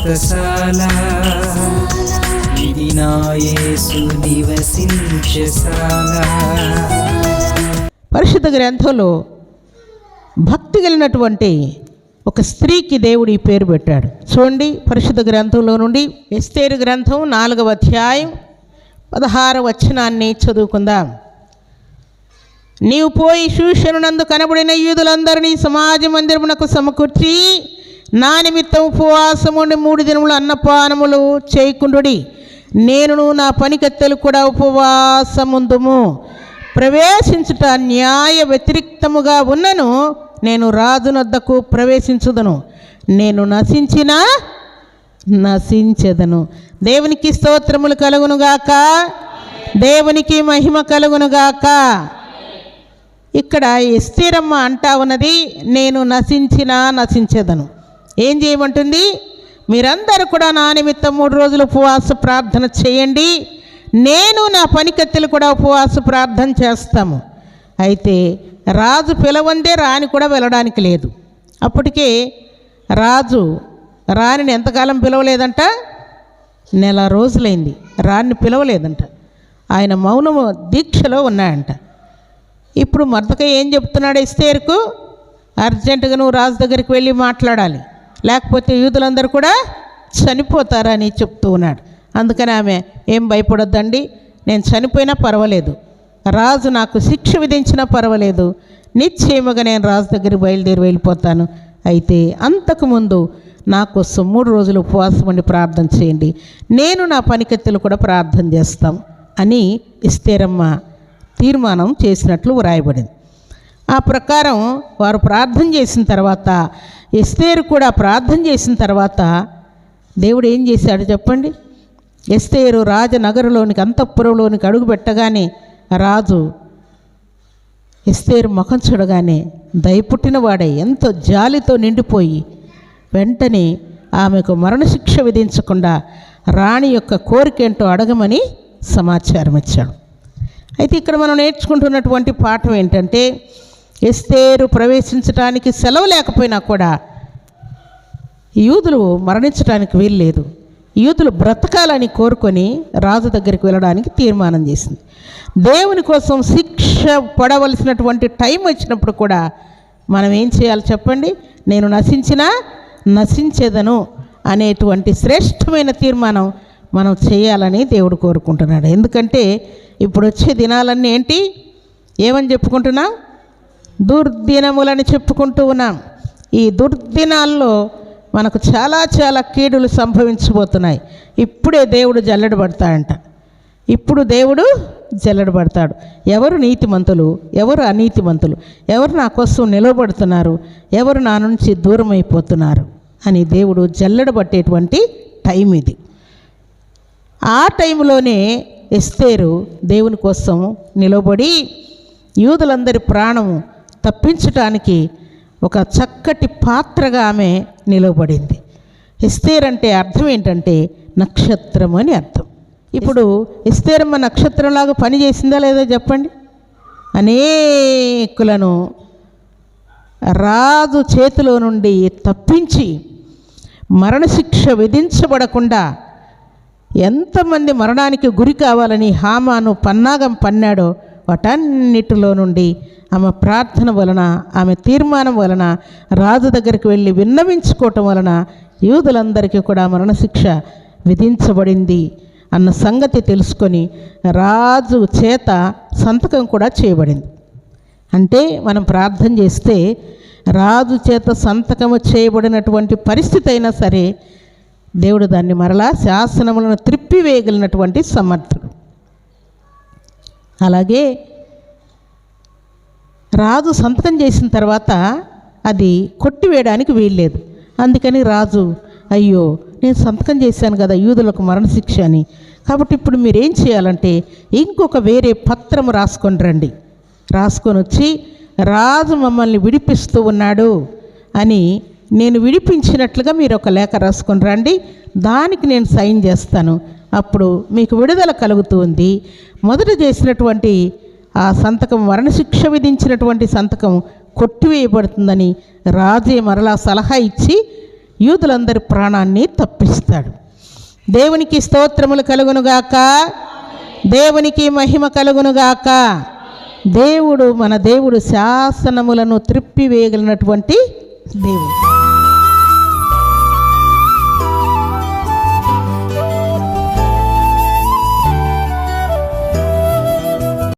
వ్రతశాల ఇది నా యేసు నివసించశాల. పరిశుద్ధ గ్రంథంలో భక్తి కలిగినటువంటి ఒక స్త్రీకి దేవుడు ఈ పేరు పెట్టాడు. చూడండి, పరిశుద్ధ గ్రంథంలో నుండి ఎస్తేరు గ్రంథం 4వ అధ్యాయం 16వ వచనాన్ని చదువుకుందాం. నీవు పోయి షూషనునందు కనబడిన యూదులందరినీ సమాజ మందిరమునకు సమకూర్చి నా నిమిత్తం ఉపవాసముండి 3 దినములు అన్నపానములు చేయకుండుడి. నేనును నా పనికత్తెలు కూడా ఉపవాసముందుము. ప్రవేశించుట న్యాయ వ్యతిరిక్తముగా ఉన్నను నేను రాజునొద్దకు ప్రవేశించుదను. నేను నశించెదను. దేవునికి స్తోత్రములు కలుగునుగాక. దేవునికి మహిమ కలుగునుగాక. ఇక్కడ ఎస్తేరమ్మ అంటా ఉన్నది, నేను నశించెదను. ఏం చేయమంటుంది? మీరందరూ కూడా నా నిమిత్తం 3 రోజులు ఉపవాస ప్రార్థన చేయండి. నేను నా పనికత్తెలు కూడా ఉపవాస ప్రార్థన చేస్తాము. అయితే రాజు పిలవందే రాణి కూడా వెళ్ళడానికి లేదు. అప్పటికే రాజు రాణిని ఎంతకాలం పిలవలేదంట? 1 నెల రోజులైంది రాణిని పిలవలేదంట. ఆయన మౌనము దీక్షలో ఉన్నాయంట. ఇప్పుడు మొర్దెకై ఏం చెప్తున్నాడు ఎస్తేరుకు? అర్జెంటుగా నువ్వు రాజు దగ్గరికి వెళ్ళి మాట్లాడాలి, లేకపోతే యూదులందరూ కూడా చనిపోతారని చెప్తూ ఉన్నాడు. అందుకని ఆమె ఏం భయపడొద్దండి, నేను చనిపోయినా పర్వాలేదు, రాజు నాకు శిక్ష విధించినా పర్వాలేదు, నిశ్చయముగా నేను రాజు దగ్గరికి బయలుదేరి వెళ్ళిపోతాను. అయితే అంతకుముందు నా కోసం 3 రోజులు ఉపవాసం ఉండి ప్రార్థన చేయండి, నేను నా పనికత్తెలు కూడా ప్రార్థన చేస్తాం అని ఎస్తేరమ్మ తీర్మానం చేసినట్లు వ్రాయబడింది. ఆ ప్రకారం వారు ప్రార్థన చేసిన తర్వాత, ఎస్తేరు కూడా ప్రార్థన చేసిన తర్వాత దేవుడు ఏం చేశాడు చెప్పండి? ఎస్తేరు రాజనగరులోనికి అంతఃపురంలోనికి అడుగు పెట్టగానే రాజు ఎస్తేరు ముఖం చూడగానే దయపుట్టిన వాడై ఎంతో జాలితో నిండిపోయి వెంటనే ఆమెకు మరణశిక్ష విధించకుండా రాణి యొక్క కోరికేంటో అడగమని సమాచారం ఇచ్చాడు. అయితే ఇక్కడ మనం నేర్చుకుంటున్నటువంటి పాఠం ఏంటంటే, ఎస్తేరు ప్రవేశించడానికి సెలవు లేకపోయినా కూడా యూదులు మరణించడానికి వీల్లేదు. యూదులు బ్రతకాలని కోరుకొని రాజు దగ్గరికి వెళ్ళడానికి తీర్మానం చేసింది. దేవుని కోసం శిక్ష పడవలసినటువంటి టైం వచ్చినప్పుడు కూడా మనం ఏం చేయాలి చెప్పండి? నేను నశించెదను అనేటువంటి శ్రేష్టమైన తీర్మానం మనం చేయాలని దేవుడు కోరుకుంటున్నాడు. ఎందుకంటే ఇప్పుడు వచ్చే దినాలన్నీ ఏంటి? ఏమని చెప్పుకుంటున్నాం? దుర్దినములని చెప్పుకుంటూ ఉన్నాం. ఈ దుర్దినాల్లో మనకు చాలా కీడులు సంభవించబోతున్నాయి. ఇప్పుడే దేవుడు జల్లెడబడతాడంట. ఇప్పుడు దేవుడు జల్లెడబడతాడు. ఎవరు నీతిమంతులు, ఎవరు అనీతిమంతులు, ఎవరు నా కోసం నిలబడుతున్నారు, ఎవరు నా నుంచి దూరం అయిపోతున్నారు అని దేవుడు జల్లెడబట్టేటువంటి టైం ఇది. ఆ టైంలోనే ఎస్తేరు దేవుని కోసం నిలబడి యూదులందరి ప్రాణం తప్పించటానికి ఒక చక్కటి పాత్రగా ఆమె నిలబడింది. ఎస్తేర్ అంటే అర్థం ఏంటంటే నక్షత్రం అని అర్థం. ఇప్పుడు ఎస్తేరమ్మ నక్షత్రంలాగా పనిచేసిందా లేదా చెప్పండి? అనేకులను రాజు చేతిలో నుండి తప్పించి మరణశిక్ష విధించబడకుండా ఎంతమంది మరణానికి గురి కావాలని హామాను పన్నాగం పన్నాడో వాటన్నిటిలో నుండి ఆమె ప్రార్థన వలన, ఆమె తీర్మానం వలన, రాజు దగ్గరికి వెళ్ళి విన్నవించుకోవటం వలన యూదులందరికీ కూడా మరణశిక్ష విధించబడింది అన్న సంగతి తెలుసుకొని రాజు చేత సంతకం కూడా చేయబడింది. అంటే మనం ప్రార్థన చేస్తే రాజు చేత సంతకము చేయబడినటువంటి పరిస్థితి అయినా సరే దేవుడు దాన్ని మరలా శాసనములను త్రిప్పివేయగలిగినటువంటి సమర్థుడు. అలాగే రాజు సంతకం చేసిన తర్వాత అది కొట్టివేయడానికి వీల్లేదు. అందుకని రాజు, అయ్యో నేను సంతకం చేశాను కదా యూదులకు మరణశిక్ష అని, కాబట్టి ఇప్పుడు మీరేం చేయాలంటే ఇంకొక వేరే పత్రం రాసుకొని రండి, రాసుకొని వచ్చి రాజు మమ్మల్ని విడిపిస్తూ ఉన్నాడు అని నేను విడిపించినట్లుగా మీరు ఒక లేఖ రాసుకొని రండి, దానికి నేను సైన్ చేస్తాను, అప్పుడు మీకు విడుదల కలుగుతుంది. మొదట చేసినటువంటి ఆ సంతకం, మరణశిక్ష విధించినటువంటి సంతకం కొట్టివేయబడుతుందని రాజే మరలా సలహా ఇచ్చి యూదులందరి ప్రాణాన్ని తప్పిస్తాడు. దేవునికి స్తోత్రములు కలుగునుగాక. దేవునికి మహిమ కలుగునుగాక. దేవుడు మన దేవుడు శాసనములను త్రిప్పివేయగలిగినటువంటి దేవుడు.